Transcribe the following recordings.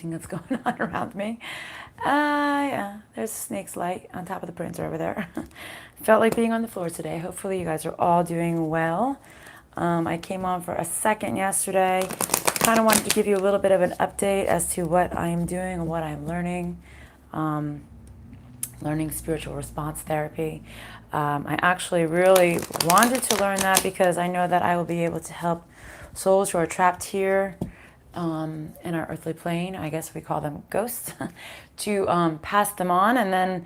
that's going on around me. Yeah, there's a snake's light on top of the printer over there. Felt like being on the floor today. Hopefully you guys are all doing well. I came on for a second yesterday. Kind of wanted to give you a little bit of an update as to what I am doing and what I'm learning. Learning spiritual response therapy. I actually really wanted to learn that because I know that I will be able to help souls who are trapped here in our earthly plane. I guess we call them ghosts, to pass them on. And then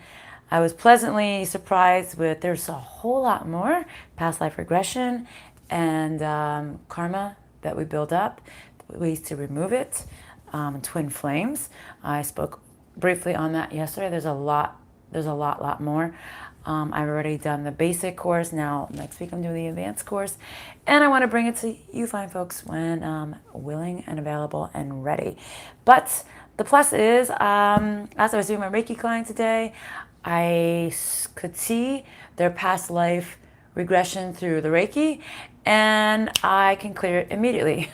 I was pleasantly surprised with there's a whole lot more past life regression and karma that we build up, ways to remove it, twin flames. I spoke briefly on that yesterday. There's a lot more. I've already done the basic course. Now next week I'm doing the advanced course, and I want to bring it to you fine folks when willing and available and ready. But the plus is, as I was doing my Reiki client today, I could see their past life regression through the Reiki, and I can clear it immediately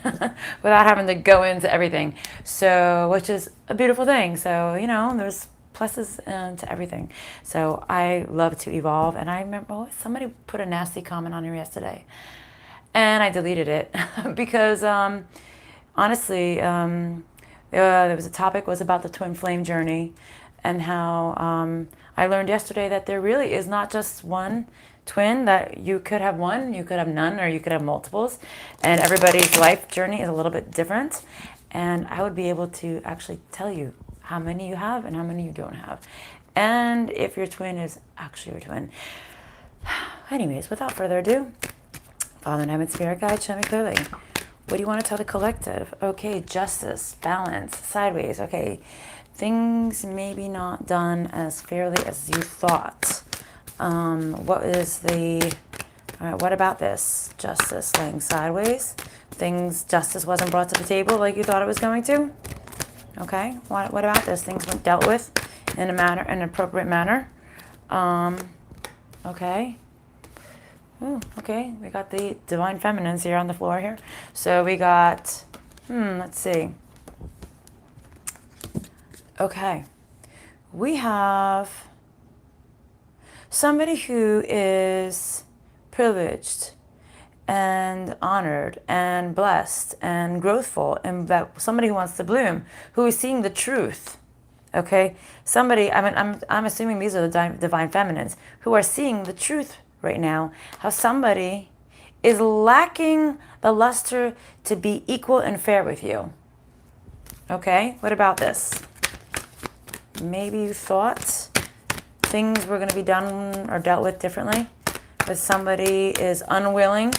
without having to go into everything. So, which is a beautiful thing. So, there's pluses to everything. So I love to evolve. And I remember somebody put a nasty comment on here yesterday, and I deleted it because honestly, there was a topic was about the twin flame journey, and how I learned yesterday that there really is not just one twin, that you could have one, you could have none, or you could have multiples, and everybody's life journey is a little bit different. And I would be able to actually tell you how many you have and how many you don't have, and if your twin is actually your twin. Anyways, without further ado, Father in Heaven, Spirit Guide, show me clearly. What do you want to tell the collective? Okay, justice, balance, sideways. Okay, things maybe not done as fairly as you thought. What is the... All right, what about this? Justice laying sideways. Justice wasn't brought to the table like you thought it was going to. Okay, what about this? Things weren't dealt with in an appropriate manner. Okay. Ooh, okay, we got the divine feminines here on the floor here. So we got, let's see. Okay, we have somebody who is privileged and honored and blessed and growthful, and that somebody who wants to bloom, who is seeing the truth. Okay, somebody. I'm assuming these are the divine feminines who are seeing the truth right now. How somebody is lacking the luster to be equal and fair with you. Okay, what about this? Maybe you thought things were going to be done or dealt with differently, but somebody is unwilling.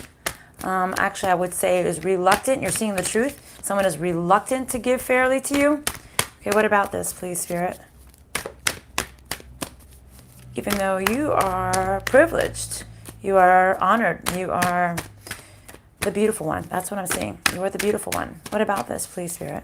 Actually, I would say is reluctant. You're seeing the truth. Someone is reluctant to give fairly to you. Okay, what about this, please, Spirit? Even though you are privileged, you are honored, you are the beautiful one. That's what I'm seeing. You are the beautiful one. What about this, please, Spirit?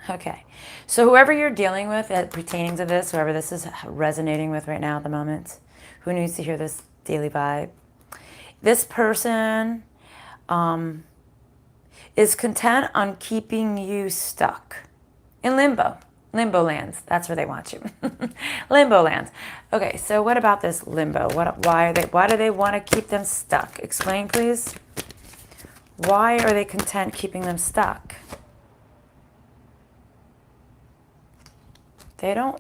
Okay, so whoever you're dealing with pertaining to this, whoever this is resonating with right now at the moment, who needs to hear this daily vibe, this person is content on keeping you stuck in limbo lands. That's where they want you. Limbo lands. Okay, so what about this limbo? Why do they want to keep them stuck? Explain, please. Why are they content keeping them stuck? They don't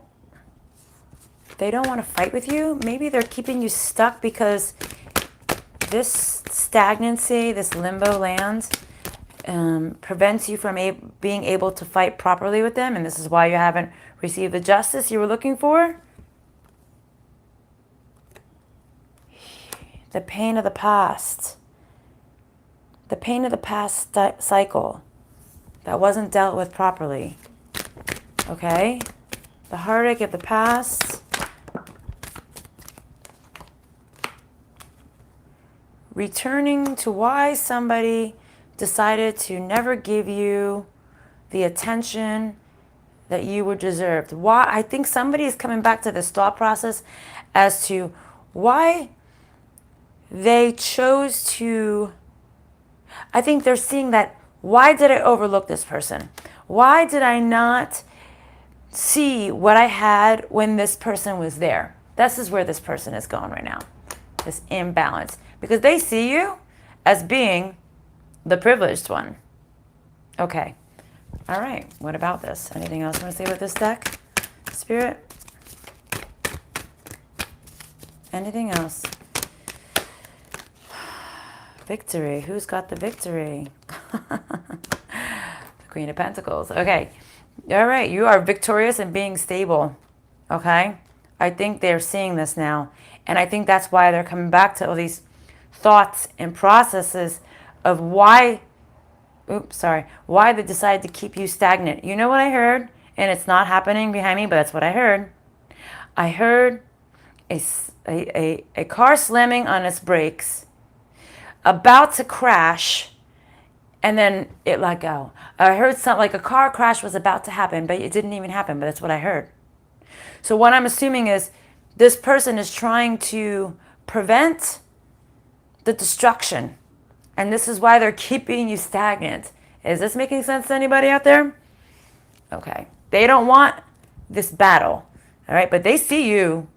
want to fight with you. Maybe they're keeping you stuck because this stagnancy, this limbo land, prevents you from being able to fight properly with them, and this is why you haven't received the justice you were looking for. The pain of the past. The pain of the past cycle that wasn't dealt with properly. Okay? The heartache of the past. Returning to why somebody decided to never give you the attention that you were deserved. Why? I think somebody is coming back to this thought process as to why they chose to, I think they're seeing that, why did I overlook this person? Why did I not see what I had when this person was there? This is where this person is going right now, this imbalance. Because they see you as being the privileged one. Okay. All right. What about this? Anything else you want to say about this deck? Spirit? Anything else? Victory. Who's got the victory? The Queen of Pentacles. Okay. All right. You are victorious and being stable. Okay. I think they're seeing this now. And I think that's why they're coming back to all these thoughts and processes of why they decided to keep you stagnant. You know what I heard? And it's not happening behind me, but that's what I heard. I heard a car slamming on its brakes, about to crash, and then it let go. I heard something like a car crash was about to happen, but it didn't even happen, but that's what I heard. So what I'm assuming is this person is trying to prevent the destruction. And this is why they're keeping you stagnant. Is this making sense to anybody out there? Okay. They don't want this battle. All right. But they see you.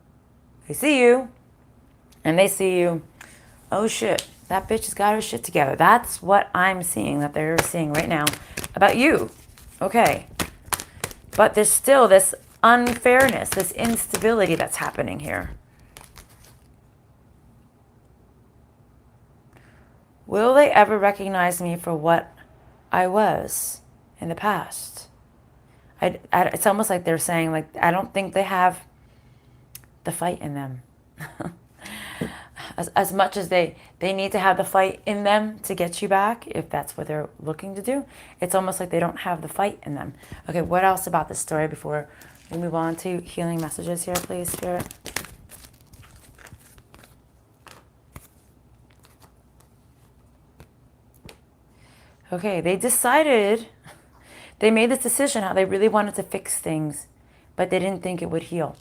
They see you. And they see you. Oh, shit. That bitch has got her shit together. That's what I'm seeing, that they're seeing right now about you. Okay. But there's still this unfairness, this instability that's happening here. Will they ever recognize me for what I was in the past? It's almost like they're saying, like, I don't think they have the fight in them. As much as they need to have the fight in them to get you back, if that's what they're looking to do, it's almost like they don't have the fight in them. Okay, what else about this story before we move on to healing messages here, please, Spirit? Okay, they made this decision how they really wanted to fix things, but they didn't think it would heal.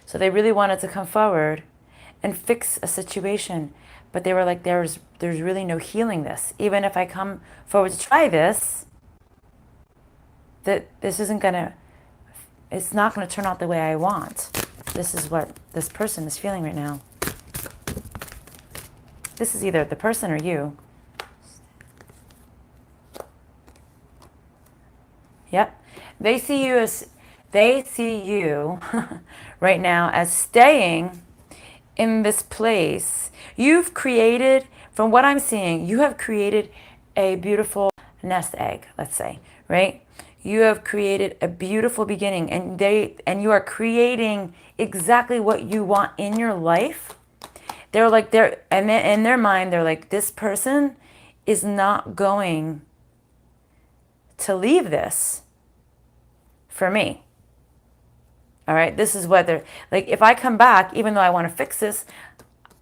So they really wanted to come forward and fix a situation, but they were like, there's really no healing this. Even if I come forward to try this, it's not gonna turn out the way I want. This is what this person is feeling right now. This is either the person or you. Yep. They see you right now as staying in this place. You've created, from what I'm seeing, you have created a beautiful nest egg, let's say, right? You have created a beautiful beginning, and you are creating exactly what you want in your life. And in their mind, they're like, this person is not going to leave this for me. All right, this is what they're like. If I come back, even though I want to fix this,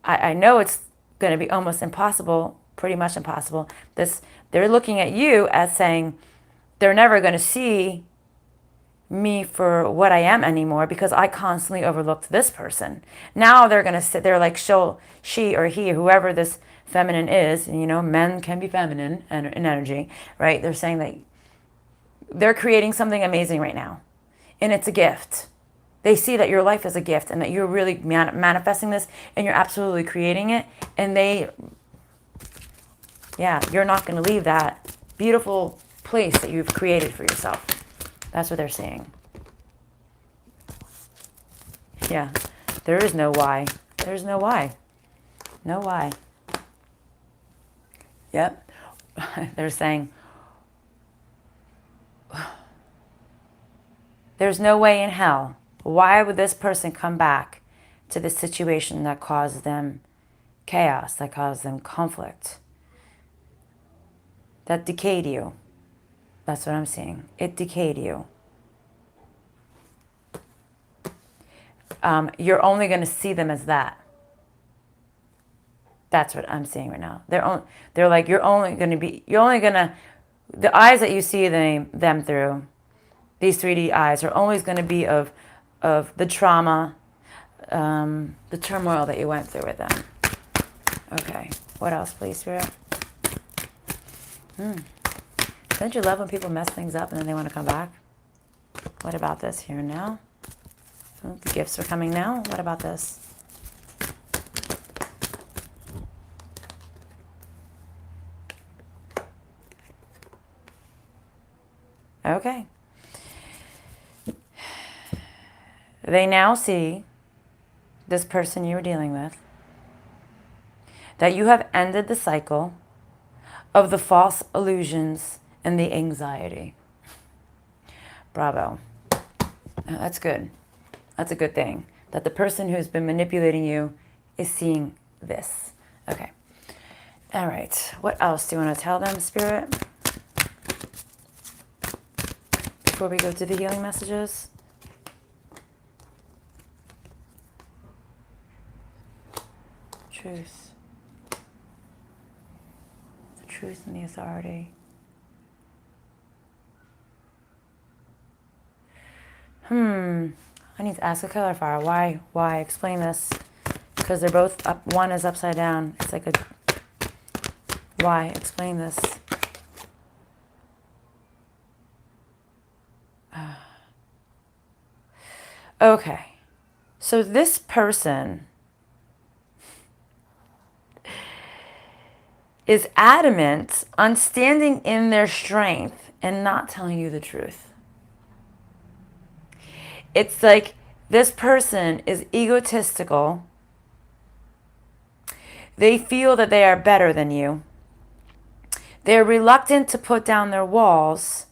I know it's going to be almost impossible, pretty much impossible. They're looking at you as saying they're never going to see me for what I am anymore because I constantly overlooked this person. Now they're going to sit there like she or he, whoever this feminine is, and, you know, men can be feminine and in energy, right? They're saying that they're creating something amazing right now, and it's a gift. They see that your life is a gift and that you're really manifesting this and you're absolutely creating it. And you're not going to leave that beautiful place that you've created for yourself. That's what they're saying. Yeah, there is no why. There's no why. No why. Yep. They're saying, there's no way in hell. Why would this person come back to this situation that caused them chaos, that caused them conflict, that decayed you? That's what I'm seeing. It decayed you. You're only going to see them as that. That's what I'm seeing right now. They're like, the eyes that you see them through, these 3D eyes, are always going to be of the trauma, the turmoil that you went through with them. Okay. What else, please, Spirit? Don't you love when people mess things up and then they want to come back? What about this here and now? Oh, the gifts are coming now. What about this? Okay. They now see, this person you were dealing with, that you have ended the cycle of the false illusions and the anxiety. Bravo. That's good. That's a good thing. That the person who's been manipulating you is seeing this. Okay. All right. What else do you want to tell them, Spirit? Before we go to the healing messages? Truth. The truth and the authority. I need to ask a clarifier. Why? Explain this. Because they're both up. One is upside down. It's like a... Why? Explain this. Okay. So this person is adamant on standing in their strength and not telling you the truth. It's like this person is egotistical. They feel that they are better than you. They're reluctant to put down their walls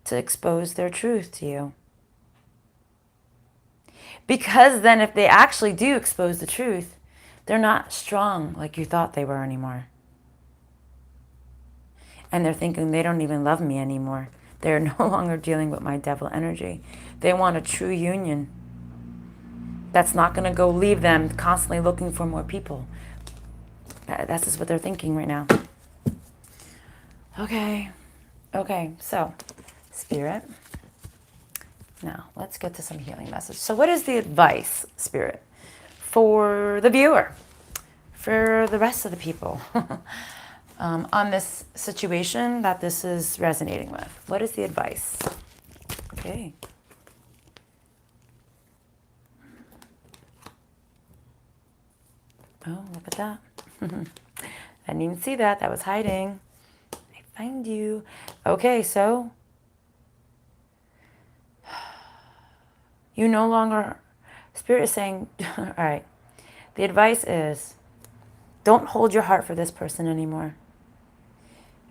to expose their truth to you. Because then if they actually do expose the truth, they're not strong like you thought they were anymore. And they're thinking they don't even love me anymore. They're no longer dealing with my devil energy. They want a true union that's not going to go leave them constantly looking for more people. That's just what they're thinking right now. Okay. Okay, so, Spirit. Now, let's get to some healing messages. So what is the advice, Spirit, for the viewer, for the rest of the people? On this situation that this is resonating with. What is the advice? Okay. Oh, look at that. I didn't even see that. That was hiding. I find you. Okay, so you no longer... Spirit is saying, all right, the advice is don't hold your heart for this person anymore.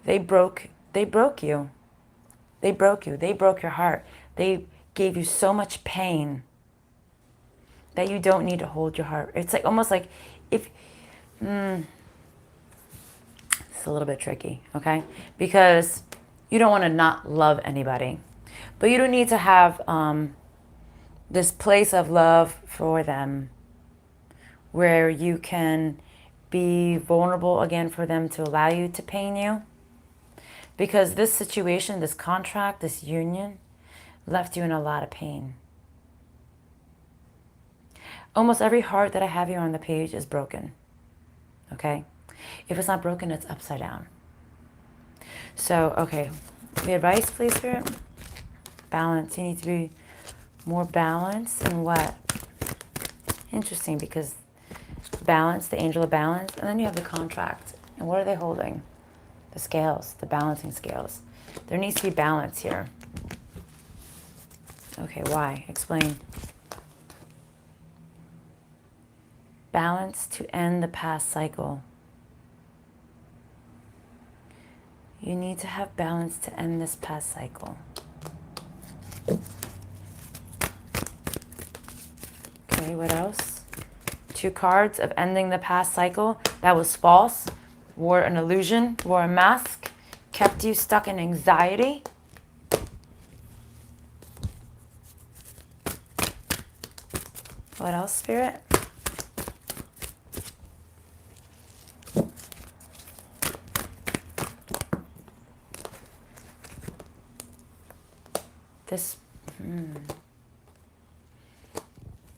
They broke you. They broke you. They broke your heart. They gave you so much pain that you don't need to hold your heart. It's like almost like if... it's a little bit tricky, okay? Because you don't want to not love anybody. But you don't need to have this place of love for them where you can be vulnerable again for them to allow you to pain you. Because this situation, this contract, this union left you in a lot of pain. Almost every heart that I have here on the page is broken. Okay? If it's not broken, it's upside down. So, okay. The advice, please, Spirit? Balance. You need to be more balanced in what? Interesting, because balance, the angel of balance, and then you have the contract. And what are they holding? The scales, the balancing scales. There needs to be balance here. Okay, why? Explain. Balance to end the past cycle. You need to have balance to end this past cycle. Okay, what else? 2 cards of ending the past cycle. That was false. Wore an illusion, wore a mask, kept you stuck in anxiety. What else, Spirit?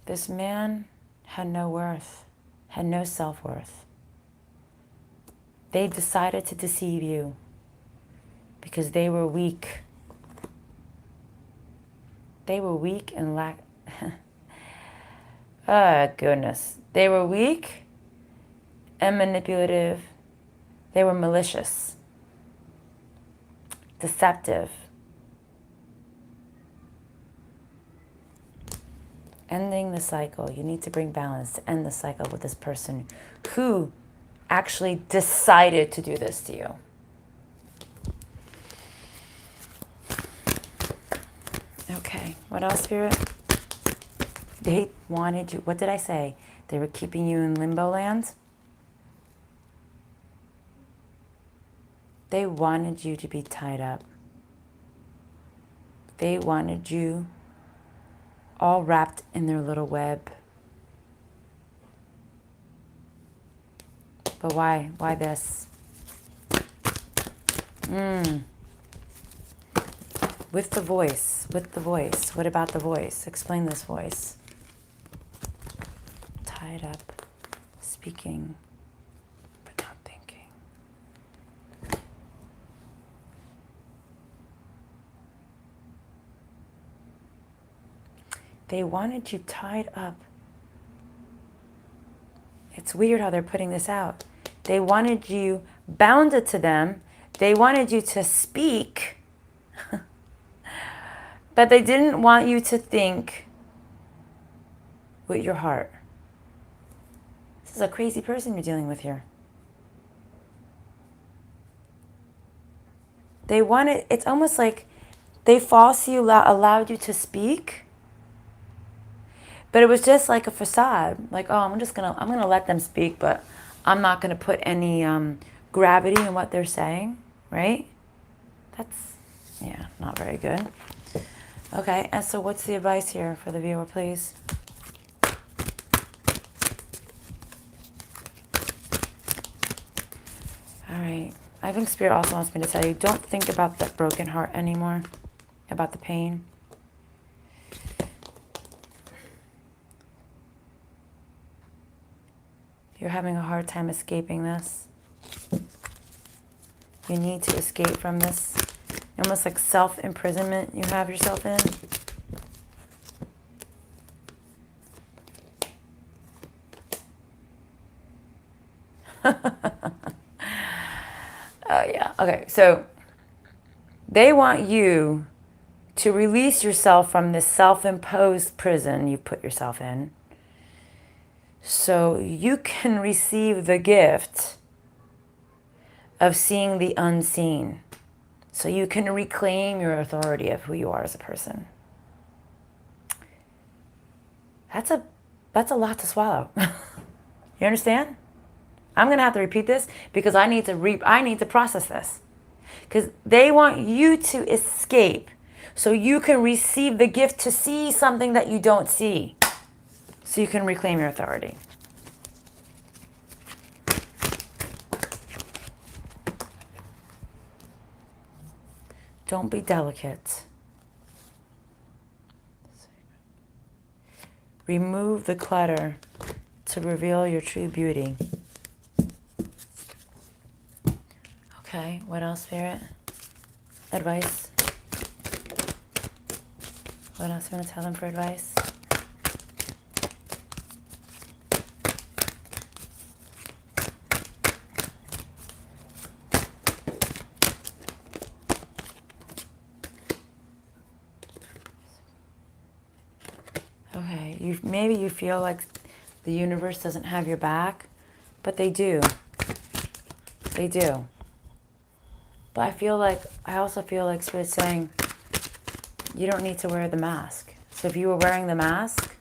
This man had no worth. had no self-worth. They decided to deceive you because they were weak. They were weak and oh, goodness. They were weak and manipulative. They were malicious, deceptive. Ending the cycle. You need to bring balance to end the cycle with this person who actually decided to do this to you. Okay, what else, Spirit? They wanted you. What did I say? They were keeping you in limbo land. They wanted you to be tied up. They wanted you all wrapped in their little web. But why? Why this? With the voice. With the voice. What about the voice? Explain this voice. Tied up, speaking, but not thinking. They wanted you tied up. It's weird how they're putting this out. They wanted you bounded to them. They wanted you to speak, but they didn't want you to think with your heart. This is a crazy person you're dealing with here. They wanted, it's almost like they falsely allowed you to speak, but it was just like a facade. Like, oh, I'm gonna let them speak, but I'm not gonna put any gravity in what they're saying, right? That's, yeah, not very good. Okay, and so what's the advice here for the viewer, please? All right, I think Spirit also wants me to tell you, don't think about that broken heart anymore, about the pain. You're having a hard time escaping this. You need to escape from this. Almost like self-imprisonment you have yourself in. Oh, yeah. Okay, so they want you to release yourself from this self-imposed prison you put yourself in, so you can receive the gift of seeing the unseen, so you can reclaim your authority of who you are as a person. That's a lot to swallow. You understand? I'm going to have to repeat this because I need to process this. Because they want you to escape so you can receive the gift to see something that you don't see, so you can reclaim your authority. Don't be delicate. Remove the clutter to reveal your true beauty. Okay, what else, Spirit? Advice? What else you want to tell them for advice? Okay, maybe you feel like the universe doesn't have your back, but they do. They do. But I also feel like Spirit's saying, you don't need to wear the mask. So if you were wearing the mask,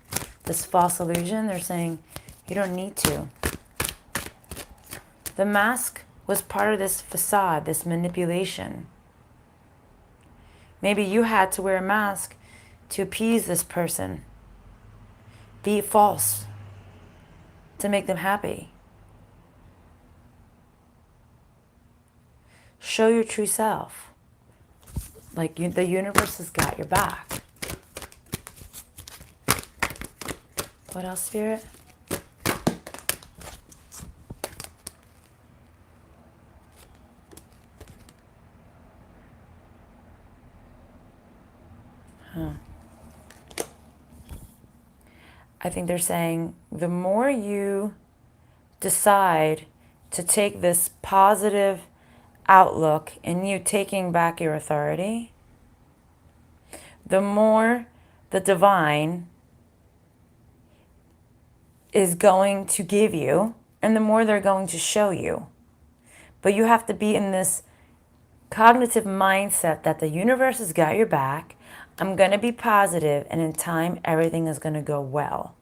this false illusion, they're saying, you don't need to. The mask was part of this facade, this manipulation. Maybe you had to wear a mask to appease this person. Be false to make them happy. Show your true self. Like the universe has got your back. What else, Spirit? I think they're saying the more you decide to take this positive outlook and you taking back your authority, the more the divine is going to give you and the more they're going to show you. But you have to be in this cognitive mindset that the universe has got your back. I'm going to be positive, and in time, everything is going to go well.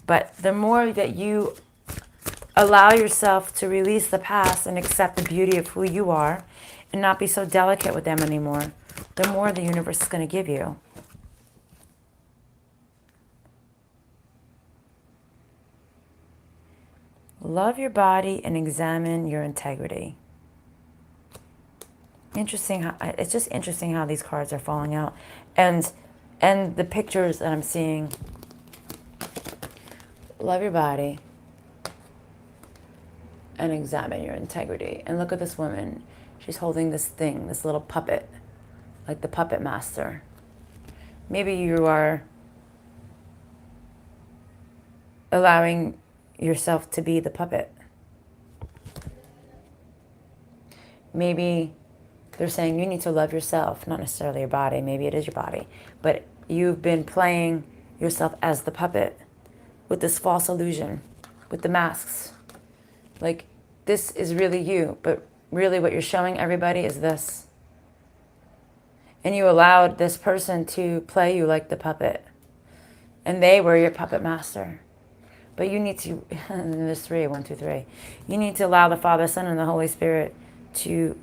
But the more that you allow yourself to release the past and accept the beauty of who you are and not be so delicate with them anymore, the more the universe is going to give you. Love your body and examine your integrity. Interesting how it's just interesting how these cards are falling out, and the pictures that I'm seeing. Love your body and examine your integrity. And look at this woman. She's holding this thing, this little puppet, like the puppet master. Maybe you are allowing yourself to be the puppet. Maybe they're saying you need to love yourself, not necessarily your body. Maybe it is your body. But you've been playing yourself as the puppet with this false illusion, with the masks. Like, this is really you, but really what you're showing everybody is this. And you allowed this person to play you like the puppet. And they were your puppet master. But you need to, there's three, 1, 2, 3. You need to allow the Father, Son, and the Holy Spirit to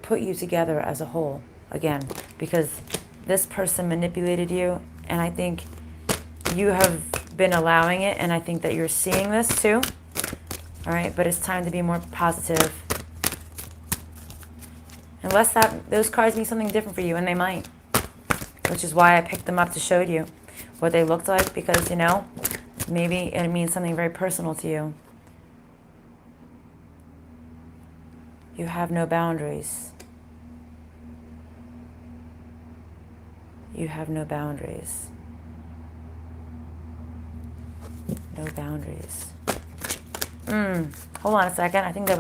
put you together as a whole again, because this person manipulated you, and I think you have been allowing it, and I think that you're seeing this too. All right, but it's time to be more positive. Unless those cards mean something different for you, and they might, which is why I picked them up to show you what they looked like, because, you know, maybe it means something very personal to you. You have no boundaries. You have no boundaries. No boundaries. Hold on a second. I think I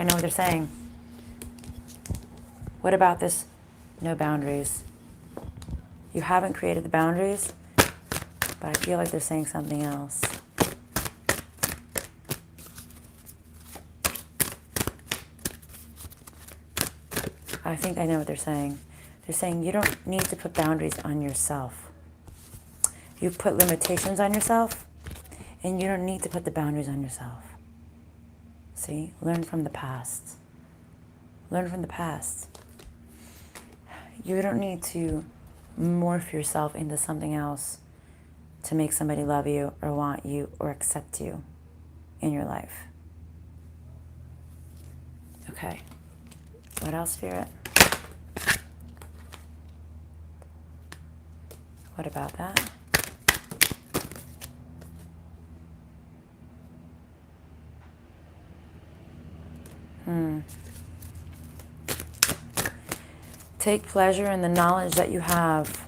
know what they're saying. What about this? No boundaries. You haven't created the boundaries, but I feel like they're saying something else. I think I know what they're saying. They're saying you don't need to put boundaries on yourself. You put limitations on yourself, and you don't need to put the boundaries on yourself. See? Learn from the past. Learn from the past. You don't need to morph yourself into something else to make somebody love you or want you or accept you in your life. Okay. What else, Spirit? What about that? Take pleasure in the knowledge that you have.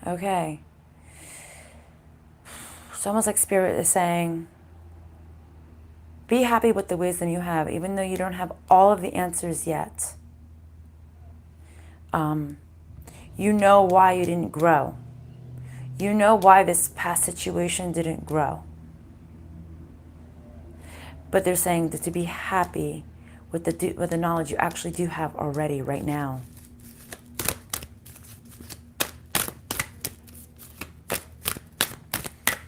Okay. It's almost like Spirit is saying, be happy with the wisdom you have, even though you don't have all of the answers yet. You know why you didn't grow. You know why this past situation didn't grow. But they're saying that to be happy with the knowledge you actually do have already right now.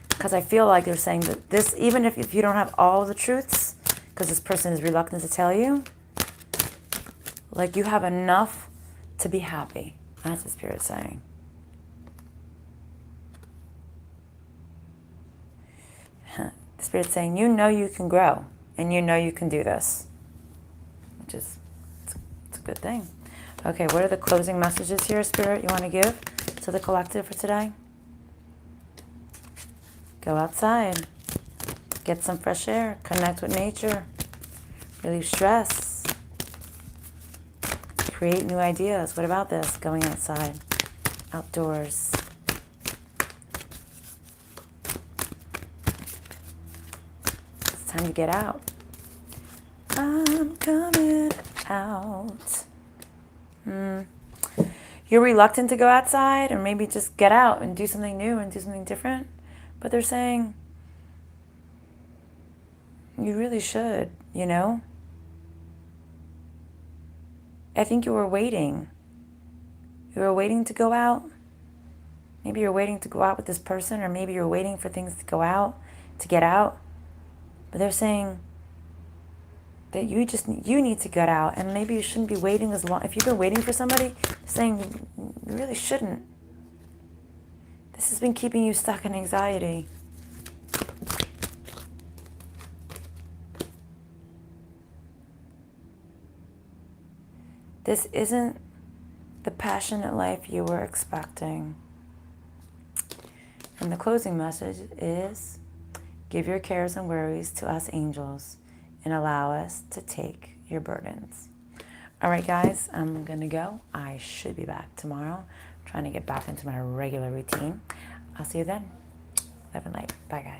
Because I feel like they're saying that this, even if you don't have all the truths, because this person is reluctant to tell you, like you have enough to be happy. That's what Spirit's saying. The Spirit's saying, you know you can grow, and you know you can do this. Which is, it's a good thing. Okay, what are the closing messages here, Spirit, you want to give to the collective for today? Go outside. Get some fresh air. Connect with nature. Relieve stress. Create new ideas. What about this? Going outside. Outdoors. It's time to get out. I'm coming out. You're reluctant to go outside, or maybe just get out and do something new and do something different. But they're saying you really should, you know? I think you were waiting. You were waiting to go out. Maybe you're waiting to go out with this person, or maybe you're waiting for things to go out, to get out. But they're saying that you need to get out, and maybe you shouldn't be waiting as long. If you've been waiting for somebody, saying you really shouldn't. This has been keeping you stuck in anxiety. This isn't the passionate life you were expecting. And the closing message is, give your cares and worries to us angels and allow us to take your burdens. All right, guys, I'm going to go. I should be back tomorrow, trying to get back into my regular routine. I'll see you then. Love and light. Bye, guys.